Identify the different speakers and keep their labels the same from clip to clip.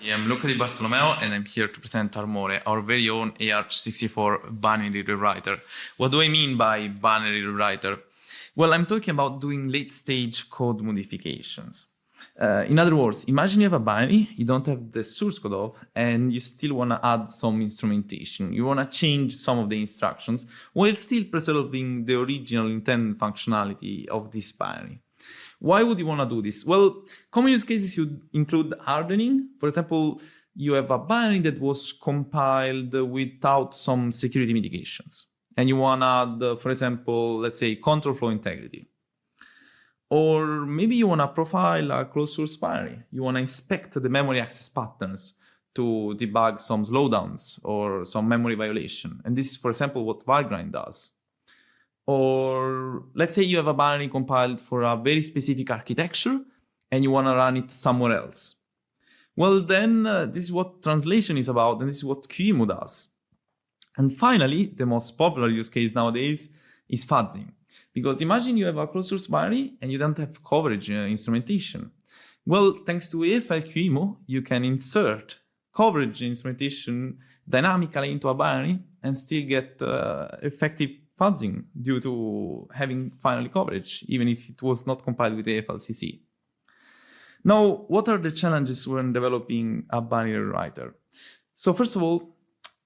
Speaker 1: I am Luca di Bartolomeo and I'm here to present ARMore, our very own AR64 binary rewriter. What do I mean by binary rewriter? Well, I'm talking about doing late-stage code modifications. In other words, imagine you have a binary you don't have the source code of, and you still want to add some instrumentation. You want to change some of the instructions while still preserving the original intended functionality of this binary. Why would you want to do this? Well, common use cases would include hardening. For example, you have a binary that was compiled without some security mitigations, and you want to add, for example, let's say control flow integrity. Or maybe you want to profile a closed source binary. You want to inspect the memory access patterns to debug some slowdowns or some memory violation. And this is, for example, what Valgrind does. Or let's say you have a binary compiled for a very specific architecture and you want to run it somewhere else. Well, then this is what translation is about, and this is what QEMU does. And finally, the most popular use case nowadays is fuzzing. Because imagine you have a closed source binary and you don't have coverage instrumentation. Well, thanks to AFL-QEMU, you can insert coverage instrumentation dynamically into a binary and still get effective fuzzing due to having finally coverage, even if it was not compiled with AFL-CC. Now, what are the challenges when developing a binary writer? So first of all,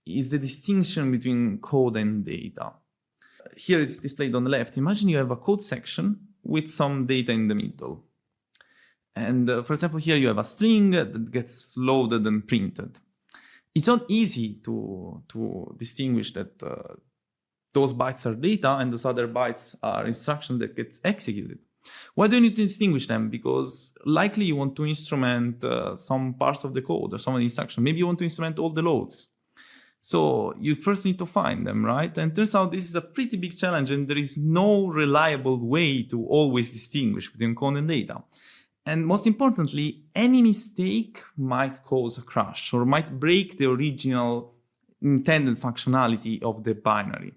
Speaker 1: is the distinction between code and data. Here it's displayed on the left. Imagine you have a code section with some data in the middle. And for example, here you have a string that gets loaded and printed. It's not easy to distinguish that those bytes are data and those other bytes are instruction that gets executed. Why do you need to distinguish them? Because likely you want to instrument some parts of the code or some of the instruction. Maybe you want to instrument all the loads. So you first need to find them, right? And turns out this is a pretty big challenge and there is no reliable way to always distinguish between code and data. And most importantly, any mistake might cause a crash or might break the original intended functionality of the binary.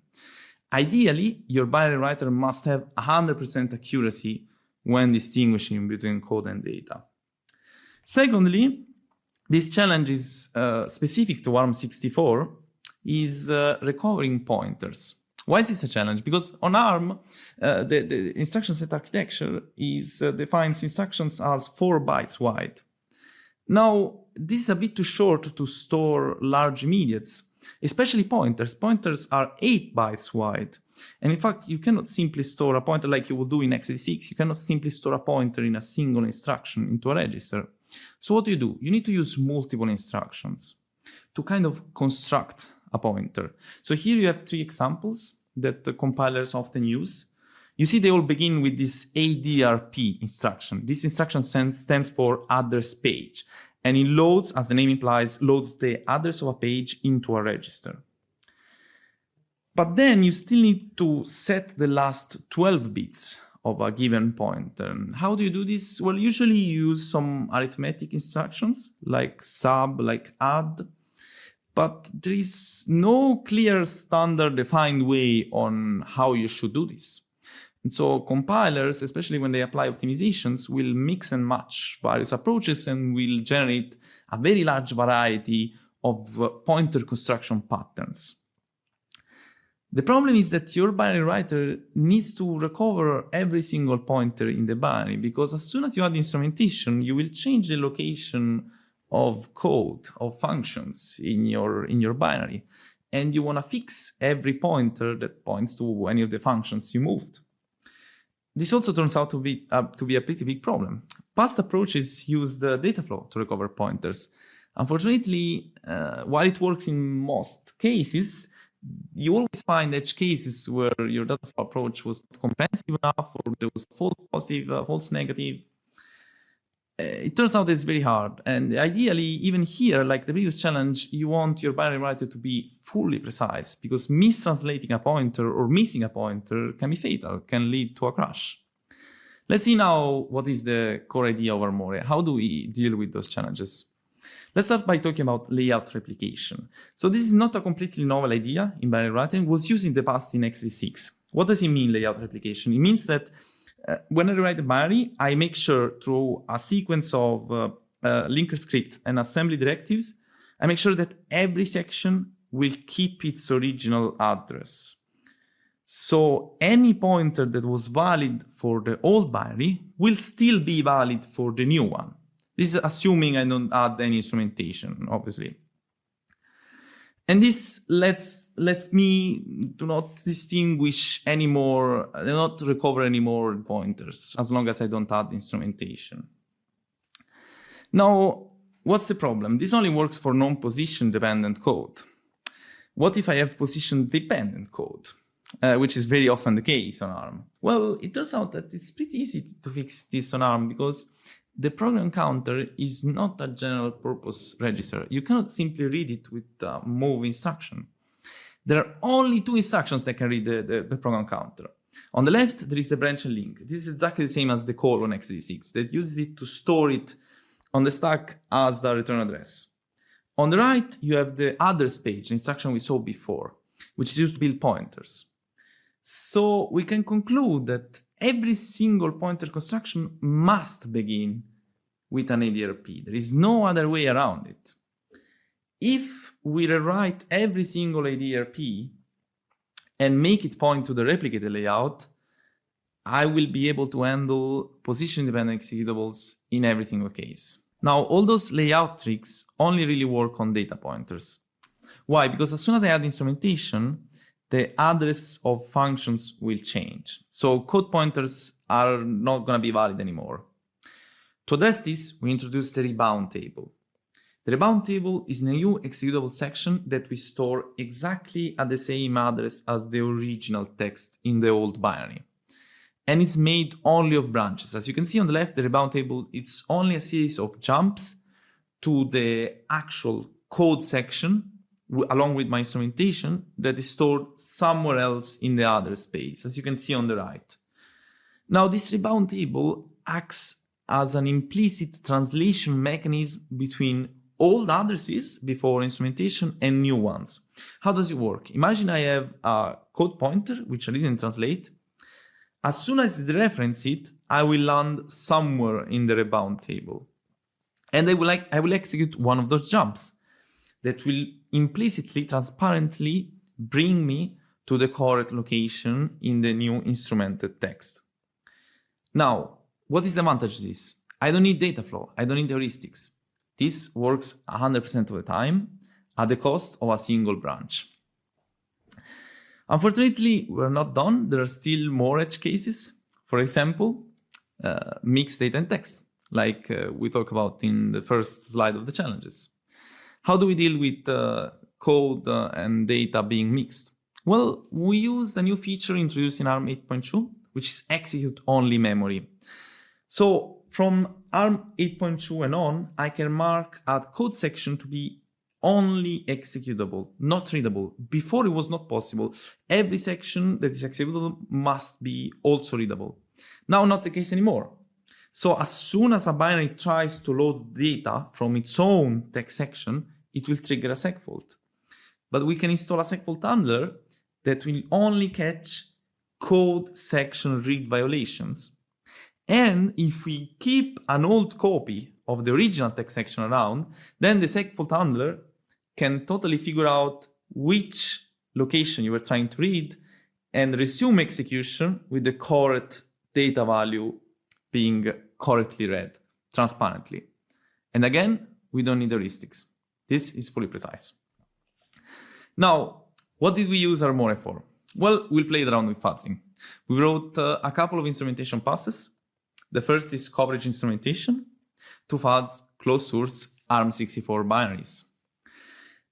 Speaker 1: Ideally, your binary writer must have 100% accuracy when distinguishing between code and data. Secondly, this challenge is specific to ARM64, is recovering pointers. Why is this a challenge? Because on ARM, the instruction set architecture defines instructions as 4 bytes wide. Now, this is a bit too short to store large immediates, especially pointers. Pointers are 8 bytes wide. And in fact, you cannot simply store a pointer like you would do in x86. You cannot simply store a pointer in a single instruction into a register. So what do? You need to use multiple instructions to kind of construct a pointer. So here you have 3 examples that the compilers often use. You see they all begin with this ADRP instruction. This instruction stands for address page. And it loads, as the name implies, loads the address of a page into a register. But then you still need to set the last 12 bits of a given pointer. And how do you do this? Well, usually you use some arithmetic instructions like sub, like add, but there is no clear standard defined way on how you should do this. And so compilers, especially when they apply optimizations, will mix and match various approaches and will generate a very large variety of pointer construction patterns. The problem is that your binary writer needs to recover every single pointer in the binary, because as soon as you add instrumentation, you will change the location of code, of functions in your binary. And you want to fix every pointer that points to any of the functions you moved. This also turns out to be a pretty big problem. Past approaches use the data flow to recover pointers. Unfortunately, while it works in most cases, you always find edge cases where your data flow approach was not comprehensive enough, or there was false positive, false negative. It turns out it's very hard. And ideally, even here, like the previous challenge, you want your binary writer to be fully precise, because mistranslating a pointer or missing a pointer can be fatal, can lead to a crash. Let's see now what is the core idea of ARMore. How do we deal with those challenges? Let's start by talking about layout replication. So this is not a completely novel idea in binary writing. It was used in the past in x86. What does it mean, layout replication? It means that when I write a binary, I make sure through a sequence of linker script and assembly directives, I make sure that every section will keep its original address. So any pointer that was valid for the old binary will still be valid for the new one. This is assuming I don't add any instrumentation, obviously. And this lets me do not distinguish anymore, not recover any more pointers, as long as I don't add instrumentation. Now, what's the problem? This only works for non-position dependent code. What if I have position dependent code, which is very often the case on ARM? Well, it turns out that it's pretty easy to fix this on ARM because the program counter is not a general purpose register. You cannot simply read it with a move instruction. There are only two instructions that can read the program counter. On the left, there is the branch and link. This is exactly the same as the call on x86 that uses it to store it on the stack as the return address. On the right, you have the others page, the instruction we saw before, which is used to build pointers. So we can conclude that every single pointer construction must begin with an ADRP. There is no other way around it. If we rewrite every single ADRP and make it point to the replicated layout, I will be able to handle position-independent executables in every single case. Now, all those layout tricks only really work on data pointers. Why? Because as soon as I add instrumentation, the address of functions will change. So code pointers are not going to be valid anymore. To address this, we introduce the rebound table. The rebound table is a new executable section that we store exactly at the same address as the original text in the old binary. And it's made only of branches. As you can see on the left, the rebound table, it's only a series of jumps to the actual code section along with my instrumentation that is stored somewhere else in the other space, as you can see on the right. Now, this rebound table acts as an implicit translation mechanism between old addresses before instrumentation and new ones. How does it work? Imagine I have a code pointer, which I didn't translate. As soon as I reference it, I will land somewhere in the rebound table. And I will execute one of those jumps that will implicitly, transparently bring me to the correct location in the new instrumented text. Now, what is the advantage of this? I don't need data flow. I don't need heuristics. This works 100% of the time at the cost of a single branch. Unfortunately, we're not done. There are still more edge cases. For example, mixed data and text, like we talked about in the first slide of the challenges. How do we deal with code and data being mixed? Well, we use a new feature introduced in ARM 8.2, which is execute-only memory. So from ARM 8.2 and on, I can mark a code section to be only executable, not readable. Before it was not possible. Every section that is executable must be also readable. Now not the case anymore. So as soon as a binary tries to load data from its own text section, it will trigger a segfault. But we can install a segfault handler that will only catch code section read violations. And if we keep an old copy of the original text section around, then the segfault handler can totally figure out which location you were trying to read and resume execution with the correct data value being correctly read transparently. And again, we don't need heuristics. This is fully precise. Now, what did we use ARMore for? Well, we played around with fuzzing. We wrote a couple of instrumentation passes. The first is coverage instrumentation to fuzz closed source ARM64 binaries.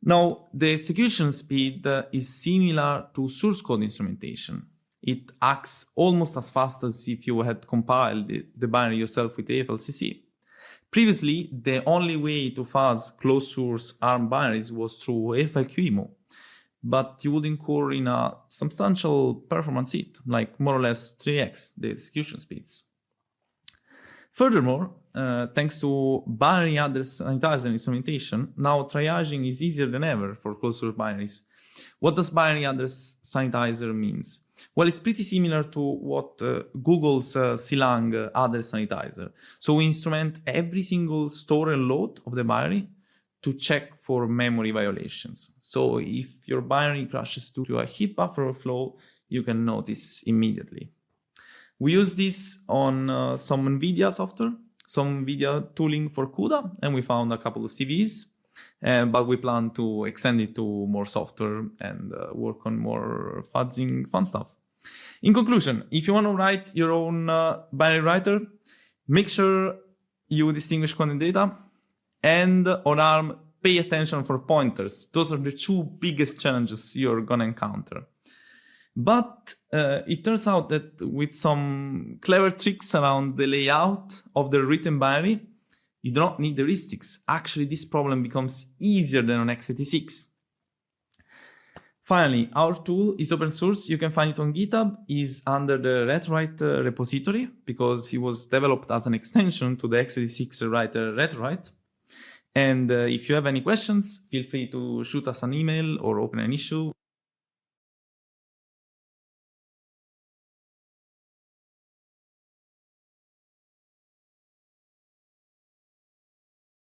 Speaker 1: Now, the execution speed is similar to source code instrumentation. It acts almost as fast as if you had compiled the binary yourself with AFL-CC. Previously, the only way to fuzz closed source ARM binaries was through AFL-QEMU, but you would incur in a substantial performance hit, like more or less 3x the execution speeds. Furthermore, thanks to binary address sanitizer instrumentation, now triaging is easier than ever for closed source binaries. What does binary address sanitizer means? Well, it's pretty similar to what Google's Silang address sanitizer. So we instrument every single store and load of the binary to check for memory violations. So if your binary crashes due to a heap buffer overflow, you can notice immediately. We use this on some NVIDIA software, some NVIDIA tooling for CUDA, and we found a couple of CVs, but we plan to extend it to more software and work on more fuzzing fun stuff. In conclusion, if you want to write your own binary writer, make sure you distinguish content data, and on ARM, pay attention for pointers. Those are the two biggest challenges you're going to encounter. But it turns out that with some clever tricks around the layout of the written binary, you do not need heuristics. Actually, this problem becomes easier than on x86. Finally, our tool is open source. You can find it on GitHub. It's under the retrowrite repository because it was developed as an extension to the x86 writer retrowrite. And if you have any questions, feel free to shoot us an email or open an issue.